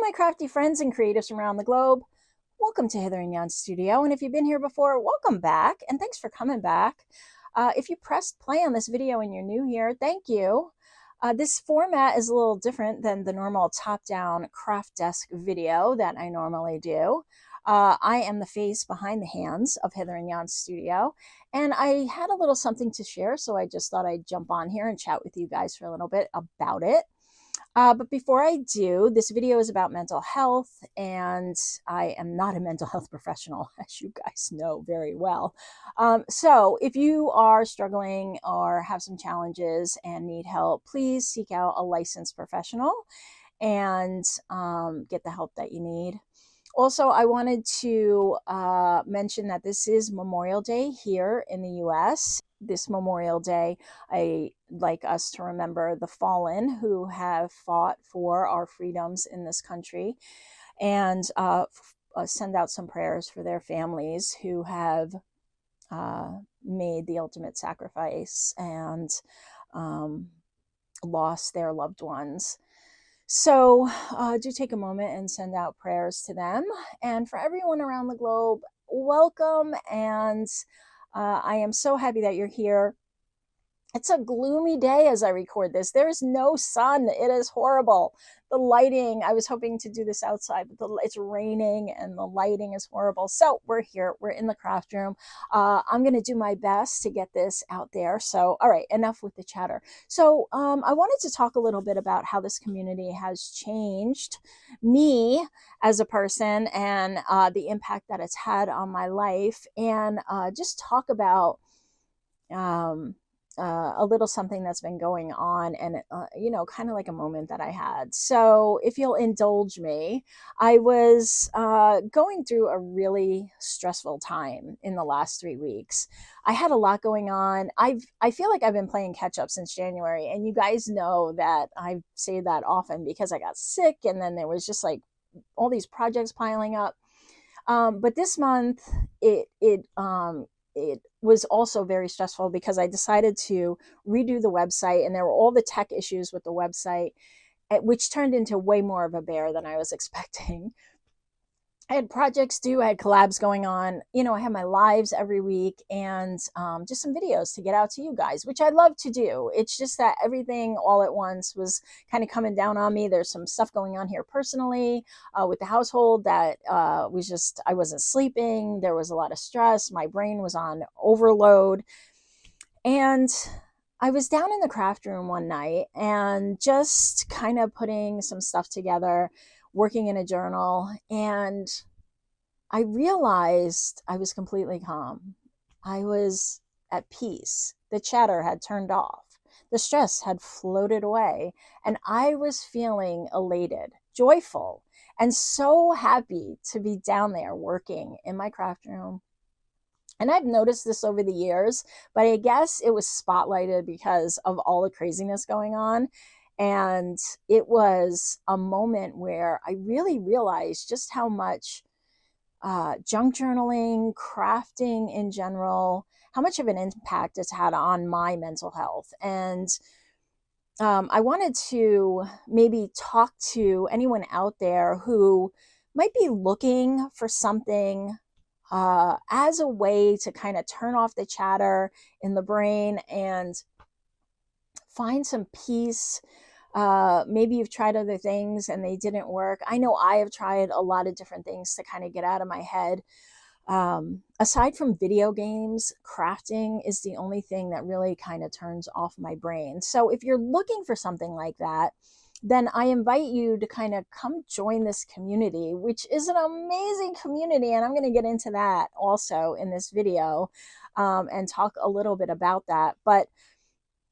my crafty friends and creatives from around the globe. Welcome to Hither and Jan's studio. And if you've been here before, welcome back. And thanks for coming back. If you pressed play on this video and you're new here, thank you. This format is a little different than the normal top-down craft desk video that I normally do. I am the face behind the hands of Hither and Jan's studio, and I had a little something to share, so I just thought I'd jump on here and chat with you guys for a little bit about it. But before I do, this video is about mental health, and I am not a mental health professional, as you guys know very well. So if you are struggling or have some challenges and need help, please seek out a licensed professional and get the help that you need. Also, I wanted to mention that this is Memorial Day here in the US. This Memorial Day, I like us to remember the fallen who have fought for our freedoms in this country, and send out some prayers for their families who have made the ultimate sacrifice and lost their loved ones. So do take a moment and send out prayers to them. And for everyone around the globe, welcome. And I am so happy that you're here. It's a gloomy day as I record this. There is no sun. It is horrible. The lighting, I was hoping to do this outside, but it's raining and the lighting is horrible. So we're here. We're in the craft room. I'm going to do my best to get this out there. So, all right, enough with the chatter. So I wanted to talk a little bit about how this community has changed me as a person and the impact that it's had on my life, and just talk about a little something that's been going on, and kind of like a moment that I had. So if you'll indulge me, I was going through a really stressful time in the last 3 weeks. I had a lot going on. I feel like I've been playing catch up since January, and you guys know that I say that often because I got sick, and then there was just like all these projects piling up. But this month it was also very stressful because I decided to redo the website, and there were all the tech issues with the website, which turned into way more of a bear than I was expecting. I had projects due, I had collabs going on, I had my lives every week, and just some videos to get out to you guys, which I love to do. It's just that everything all at once was kind of coming down on me. There's some stuff going on here personally with the household that I wasn't sleeping. There was a lot of stress. My brain was on overload. And I was down in the craft room one night and just kind of putting some stuff together, working in a journal, and I realized I was completely calm. I was at peace. The chatter had turned off. The stress had floated away, and I was feeling elated, joyful, and so happy to be down there working in my craft room. And I've noticed this over the years, but I guess it was spotlighted because of all the craziness going on. And it was a moment where I really realized just how much junk journaling, crafting in general, how much of an impact it's had on my mental health. And I wanted to maybe talk to anyone out there who might be looking for something as a way to kind of turn off the chatter in the brain and find some peace. Maybe you've tried other things and they didn't work. I know I have tried a lot of different things to kind of get out of my head. Aside from video games, crafting is the only thing that really kind of turns off my brain. So if you're looking for something like that, then I invite you to kind of come join this community, which is an amazing community. And I'm going to get into that also in this video and talk a little bit about that. But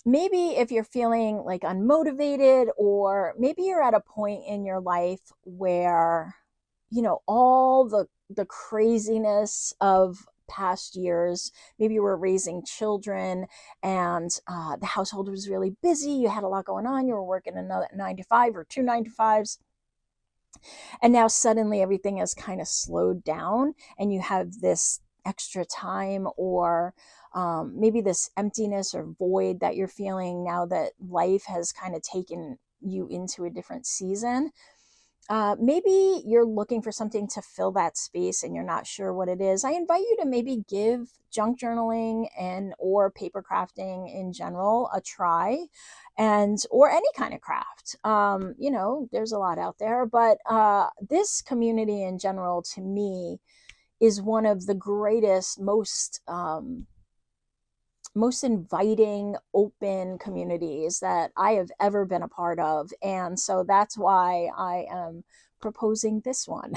maybe if you're feeling like unmotivated, or maybe you're at a point in your life where, all the craziness of past years, maybe you were raising children and the household was really busy, you had a lot going on, you were working another 9 to 5 or 2 9 to 5s, and now suddenly everything has kind of slowed down and you have this extra time, or maybe this emptiness or void that you're feeling now that life has kind of taken you into a different season. maybe you're looking for something to fill that space and you're not sure what it is. I invite you to maybe give junk journaling and or paper crafting in general a try, and or any kind of craft. You know, there's a lot out there, but this community in general to me is one of the greatest, most inviting, open communities that I have ever been a part of. And so that's why I am proposing this one.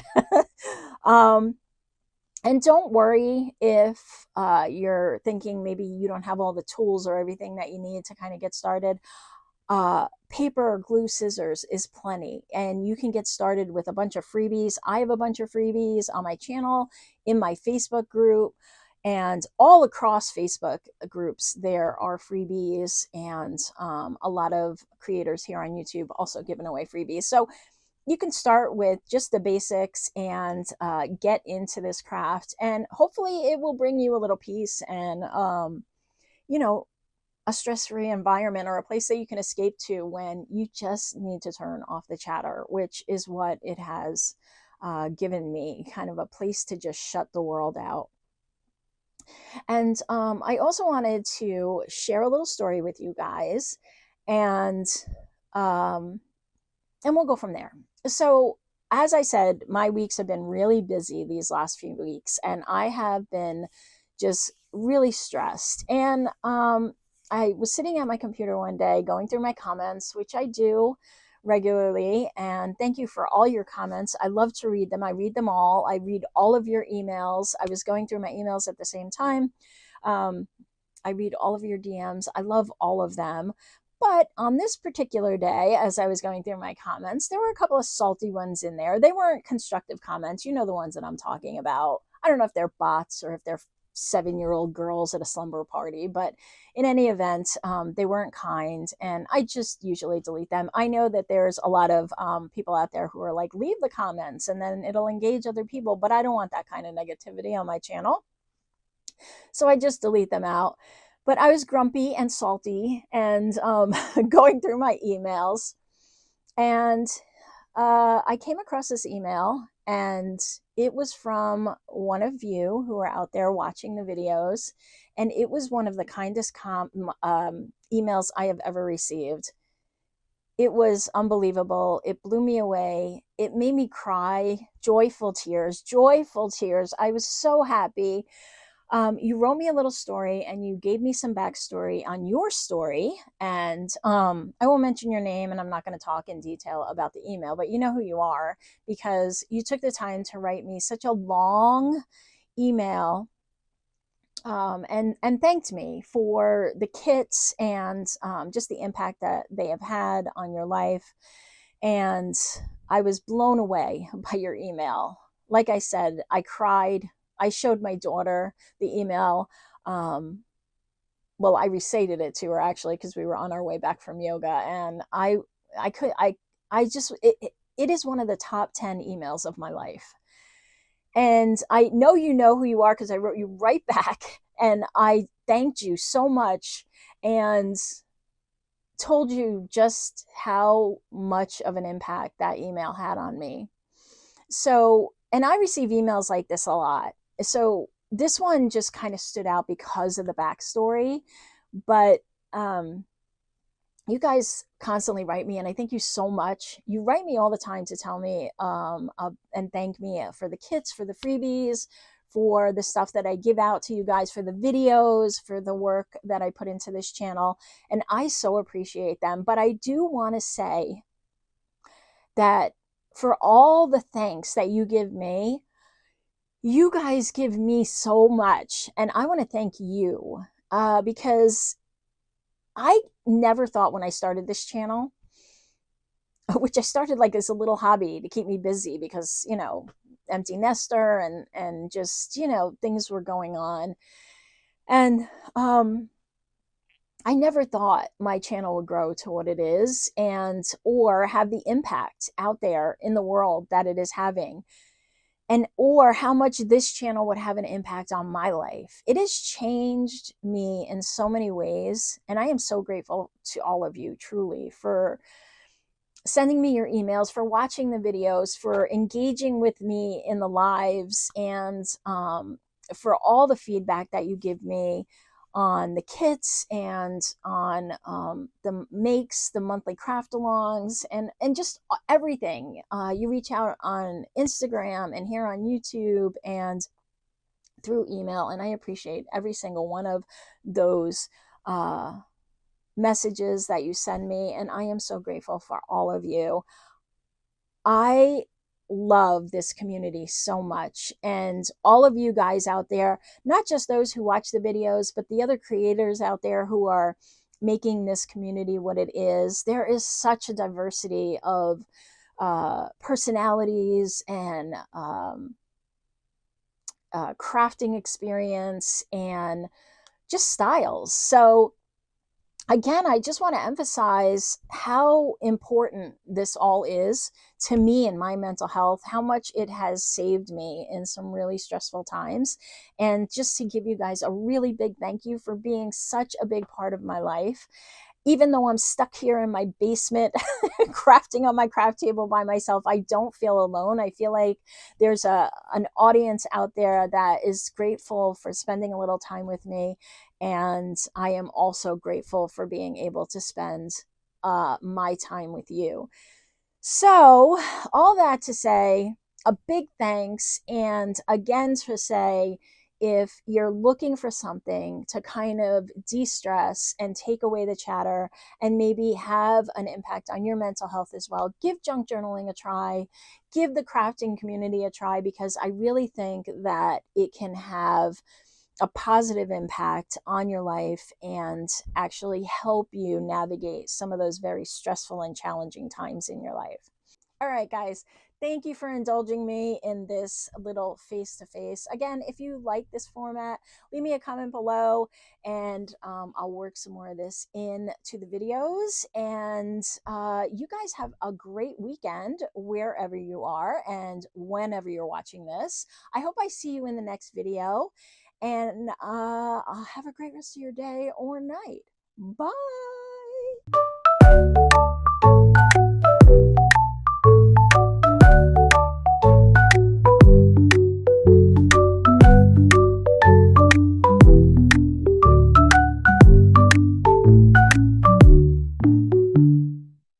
um, and don't worry if you're thinking maybe you don't have all the tools or everything that you need to kind of get started. Paper, glue, scissors is plenty, and you can get started with a bunch of freebies. I have a bunch of freebies on my channel, in my Facebook group, and all across Facebook groups there are freebies, and a lot of creators here on YouTube also giving away freebies. So you can start with just the basics and get into this craft, and hopefully it will bring you a little peace and you know, a stress-free environment, or a place that you can escape to when you just need to turn off the chatter, which is what it has given me, kind of a place to just shut the world out. And I also wanted to share a little story with you guys, and um, we'll go from there. So, as I said, my weeks have been really busy these last few weeks, and I have been just really stressed. And I was sitting at my computer one day going through my comments, which I do regularly. And thank you for all your comments. I love to read them. I read them all. I read all of your emails. I was going through my emails at the same time. I read all of your DMs. I love all of them. But on this particular day, as I was going through my comments, there were a couple of salty ones in there. They weren't constructive comments. You know the ones that I'm talking about. I don't know if they're bots or if they're 7-year-old girls at a slumber party, but in any event, they weren't kind, and I just usually delete them. I know that there's a lot of people out there who are like, leave the comments and then it'll engage other people, but I don't want that kind of negativity on my channel, so I just delete them out. But I was grumpy and salty and going through my emails, and I came across this email, and it was from one of you who are out there watching the videos, and it was one of the kindest emails I have ever received. It was unbelievable. It blew me away. It made me cry, joyful tears, joyful tears. I was so happy. You wrote me a little story, and you gave me some backstory on your story. And I won't mention your name, and I'm not going to talk in detail about the email, but you know who you are, because you took the time to write me such a long email, and thanked me for the kits and just the impact that they have had on your life. And I was blown away by your email. Like I said, I cried. I showed my daughter the email. Well, I recited it to her actually, because we were on our way back from yoga, and I just, it is one of the top 10 emails of my life. And I know you know who you are, because I wrote you right back, and I thanked you so much and told you just how much of an impact that email had on me. So, and I receive emails like this a lot. So this one just kind of stood out because of the backstory. But you guys constantly write me, and I thank you so much. You write me all the time to tell me and thank me for the kits, for the freebies, for the stuff that I give out to you guys, for the videos, for the work that I put into this channel. And I so appreciate them. But I do want to say that for all the thanks that you give me, you guys give me so much. And I want to thank you because I never thought when I started this channel, which I started like as a little hobby to keep me busy because, you know, empty nester and just, you know, things were going on. And I never thought my channel would grow to what it is, and or have the impact out there in the world that it is having, and or how much this channel would have an impact on my life. It has changed me in so many ways, and I am so grateful to all of you truly for sending me your emails, for watching the videos, for engaging with me in the lives, and for all the feedback that you give me on the kits and on the makes, the monthly craft alongs, and just everything. You reach out on Instagram and here on YouTube and through email, and I appreciate every single one of those messages that you send me, and I am so grateful for all of you. I love this community so much, and all of you guys out there, not just those who watch the videos, but the other creators out there who are making this community what it is. There is such a diversity of personalities and crafting experience and just styles. So again, I just want to emphasize how important this all is to me and my mental health, how much it has saved me in some really stressful times. And just to give you guys a really big thank you for being such a big part of my life. Even though I'm stuck here in my basement crafting on my craft table by myself, I don't feel alone. I feel like there's an audience out there that is grateful for spending a little time with me. And I am also grateful for being able to spend my time with you. So, all that to say, a big thanks. And again, to say, if you're looking for something to kind of de stress and take away the chatter and maybe have an impact on your mental health as well, give junk journaling a try, give the crafting community a try, because I really think that it can have a positive impact on your life and actually help you navigate some of those very stressful and challenging times in your life. All right, guys, thank you for indulging me in this little face to face. Again, if you like this format, leave me a comment below, and I'll work some more of this into the videos. And you guys have a great weekend wherever you are and whenever you're watching this. I hope I see you in the next video, and have a great rest of your day or night. Bye.